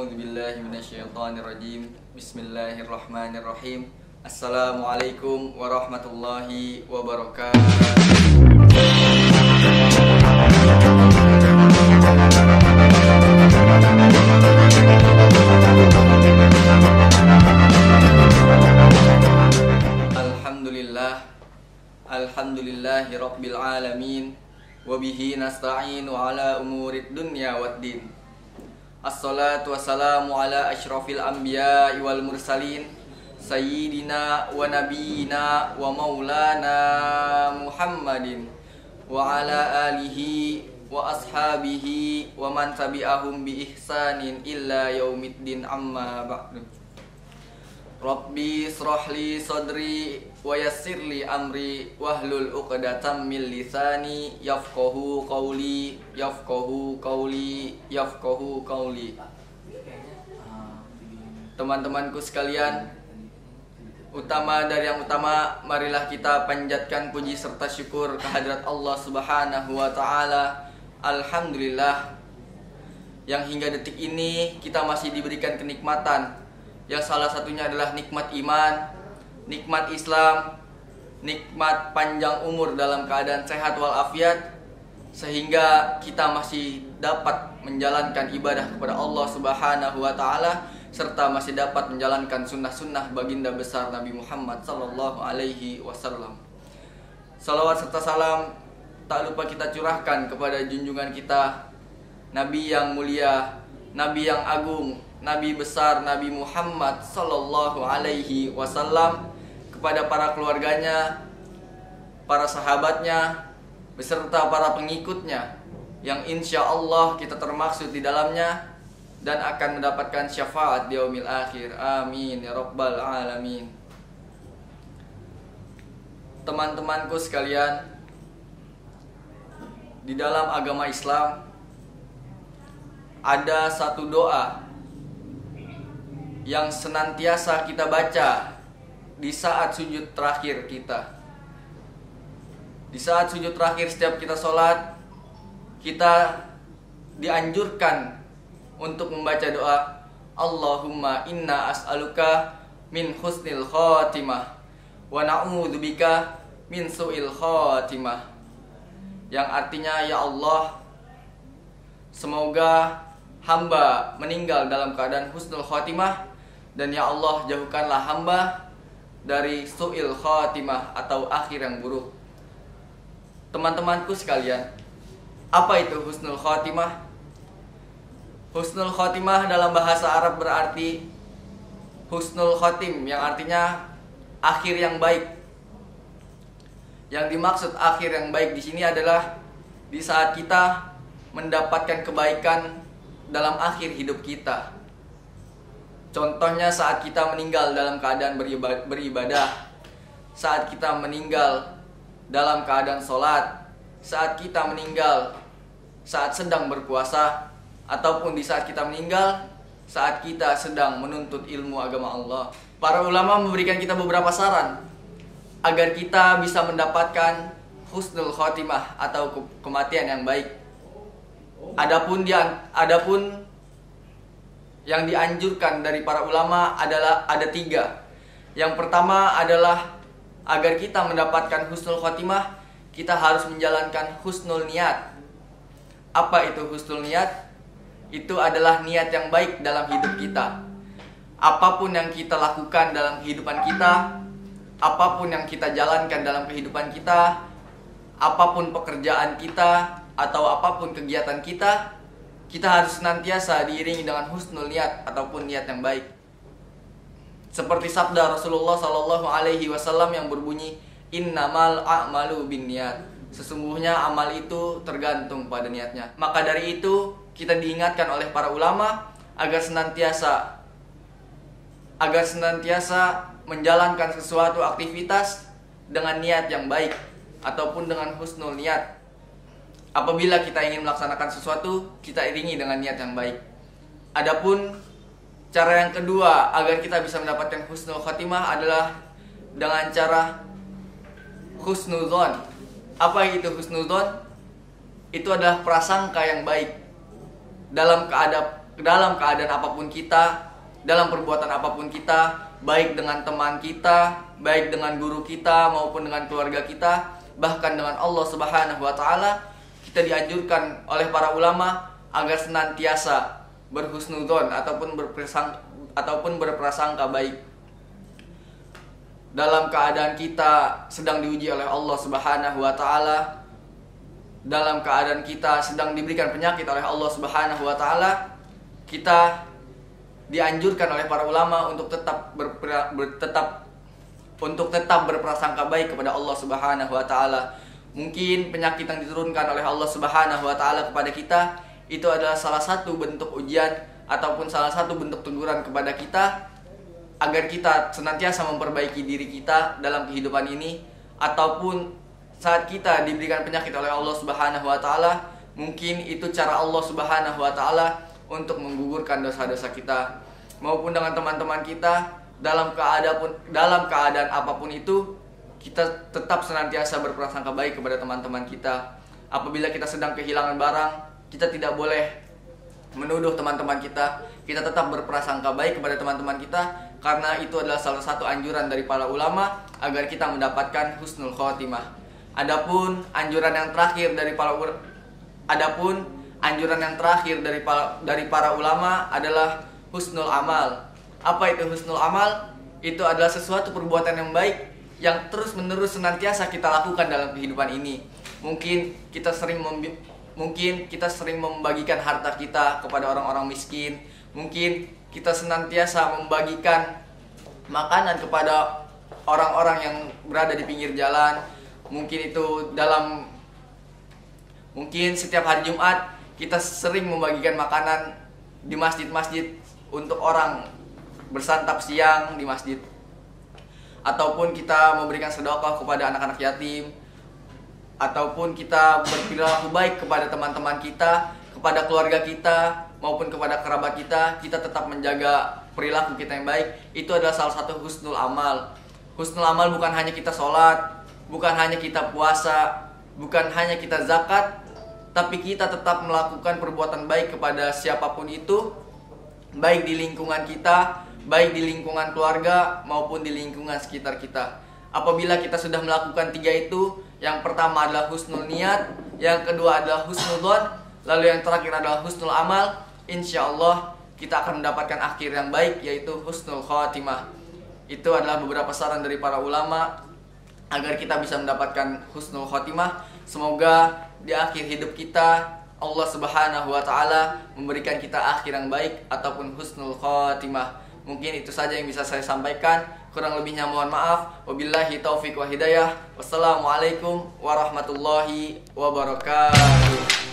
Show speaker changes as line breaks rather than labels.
A'udzubillahi minasyaitonirrajim. Bismillahirrahmanirrahim. Assalamualaikum warahmatullahi wabarakatuh. Alhamdulillah. Alhamdulillahi rabbil alamin. Wabihi nasta'inu ala umurid dunya waddin. Assalatu wassalamu ala asyrafil anbiya'i wal mursalin Sayyidina wa nabiyina wa maulana Muhammadin wa ala alihi wa ashabihi wa man tabi'ahum bi ihsanin illa yaumiddin amma ba'du. Rabbi israhli sadri wa yassirli amri wahlul uqdatam min lisani yafqahu qawli yafqahu qawli yafqahu qawli. Teman-temanku sekalian, utama dari yang utama, marilah kita panjatkan puji serta syukur kehadirat Allah Subhanahu wa taala. Alhamdulillah yang hingga detik ini kita masih diberikan kenikmatan, yang salah satunya adalah nikmat iman, nikmat Islam, nikmat panjang umur dalam keadaan sehat walafiat, sehingga kita masih dapat menjalankan ibadah kepada Allah Subhanahu wa taala, serta masih dapat menjalankan sunnah-sunnah baginda besar Nabi Muhammad sallallahu alaihi wasallam. Salawat serta salam tak lupa kita curahkan kepada junjungan kita, Nabi yang mulia, Nabi yang agung, Nabi besar Nabi Muhammad sallallahu alaihi wasallam, kepada para keluarganya, para sahabatnya, beserta para pengikutnya yang insya Allah kita termaksud di dalamnya dan akan mendapatkan syafaat di yaumil akhir. Amin ya rabbal alamin. Teman-temanku sekalian, di dalam agama Islam ada satu doa yang senantiasa kita baca di saat sujud terakhir kita. Di saat sujud terakhir setiap kita sholat, kita dianjurkan untuk membaca doa Allahumma inna as'aluka min husnil khatimah wa na'udzubika min su'il khatimah, yang artinya, ya Allah, semoga hamba meninggal dalam keadaan husnul khatimah, dan ya Allah, jauhkanlah hamba dari su'il khatimah atau akhir yang buruk. Teman-temanku sekalian, apa itu husnul khatimah? Husnul khatimah dalam bahasa Arab berarti husnul khatim, yang artinya akhir yang baik. Yang dimaksud akhir yang baik di sini adalah di saat kita mendapatkan kebaikan dalam akhir hidup kita. Contohnya saat kita meninggal dalam keadaan beribadah, saat kita meninggal dalam keadaan sholat, saat kita meninggal saat sedang berpuasa, ataupun di saat kita meninggal saat kita sedang menuntut ilmu agama Allah. Para ulama memberikan kita beberapa saran agar kita bisa mendapatkan husnul khotimah atau kematian yang baik. Adapun yang dianjurkan dari para ulama adalah ada 3. Yang pertama adalah agar kita mendapatkan husnul khotimah, kita harus menjalankan husnul niat. Apa itu husnul niat? Itu adalah niat yang baik dalam hidup kita. Apapun yang kita lakukan dalam kehidupan kita, apapun yang kita jalankan dalam kehidupan kita, apapun pekerjaan kita atau apapun kegiatan kita, kita harus senantiasa diiringi dengan husnul niat ataupun niat yang baik. Seperti sabda Rasulullah sallallahu alaihi wasallam yang berbunyi, innamal a'malu binniyat. Sesungguhnya amal itu tergantung pada niatnya. Maka dari itu kita diingatkan oleh para ulama agar senantiasa menjalankan sesuatu aktivitas dengan niat yang baik ataupun dengan husnul niat. Apabila kita ingin melaksanakan sesuatu, kita iringi dengan niat yang baik. Adapun cara yang kedua agar kita bisa mendapatkan husnul khatimah adalah dengan cara husnudzon. Apa itu husnudzon? Itu adalah prasangka yang baik dalam dalam keadaan apapun kita, dalam perbuatan apapun kita, baik dengan teman kita, baik dengan guru kita maupun dengan keluarga kita, bahkan dengan Allah Subhanahu wa taala, kita dianjurkan oleh para ulama agar senantiasa berhusnudzon ataupun berprasangka baik. Dalam keadaan kita sedang diuji oleh Allah Subhanahu wa taala, dalam keadaan kita sedang diberikan penyakit oleh Allah Subhanahu wa taala, kita dianjurkan oleh para ulama untuk tetap berprasangka baik kepada Allah Subhanahu wa taala. Mungkin penyakit yang diturunkan oleh Allah Subhanahu wa taala kepada kita itu adalah salah satu bentuk ujian ataupun salah satu bentuk teguran kepada kita, agar kita senantiasa memperbaiki diri kita dalam kehidupan ini. Ataupun saat kita diberikan penyakit oleh Allah Subhanahu wa taala, mungkin itu cara Allah Subhanahu wa taala untuk menggugurkan dosa-dosa kita. Maupun dengan teman-teman kita, dalam keadaan apapun itu, kita tetap senantiasa berprasangka baik kepada teman-teman kita. Apabila kita sedang kehilangan barang, kita tidak boleh menuduh teman-teman kita. Kita tetap berprasangka baik kepada teman-teman kita, karena itu adalah salah satu anjuran dari para ulama agar kita mendapatkan husnul khotimah. Adapun anjuran yang terakhir dari para ulama adalah husnul amal. Apa itu husnul amal? Itu adalah sesuatu perbuatan yang baik yang terus-menerus senantiasa kita lakukan dalam kehidupan ini. Mungkin kita sering membagikan harta kita kepada orang-orang miskin. Mungkin kita senantiasa membagikan makanan kepada orang-orang yang berada di pinggir jalan. Mungkin setiap hari Jumat kita sering membagikan makanan di masjid-masjid untuk orang bersantap siang di masjid. Ataupun kita memberikan sedekah kepada anak-anak yatim. Ataupun kita berperilaku baik kepada teman-teman kita, kepada keluarga kita, maupun kepada kerabat kita. Kita tetap menjaga perilaku kita yang baik. Itu adalah salah satu husnul amal. Husnul amal bukan hanya kita sholat, bukan hanya kita puasa, bukan hanya kita zakat, tapi kita tetap melakukan perbuatan baik kepada siapapun itu, baik di lingkungan kita, baik di lingkungan keluarga, maupun di lingkungan sekitar kita. Apabila kita sudah melakukan 3 itu, yang pertama adalah husnul niat, yang kedua adalah husnul dzon, lalu yang terakhir adalah husnul amal, insya Allah kita akan mendapatkan akhir yang baik, yaitu husnul khotimah. Itu adalah beberapa saran dari para ulama agar kita bisa mendapatkan husnul khotimah. Semoga di akhir hidup kita Allah Subhanahu wa taala memberikan kita akhir yang baik ataupun husnul khotimah. Mungkin itu saja yang bisa saya sampaikan. Kurang lebihnya mohon maaf. Wabillahi taufik wa hidayah. Wassalamualaikum warahmatullahi wabarakatuh.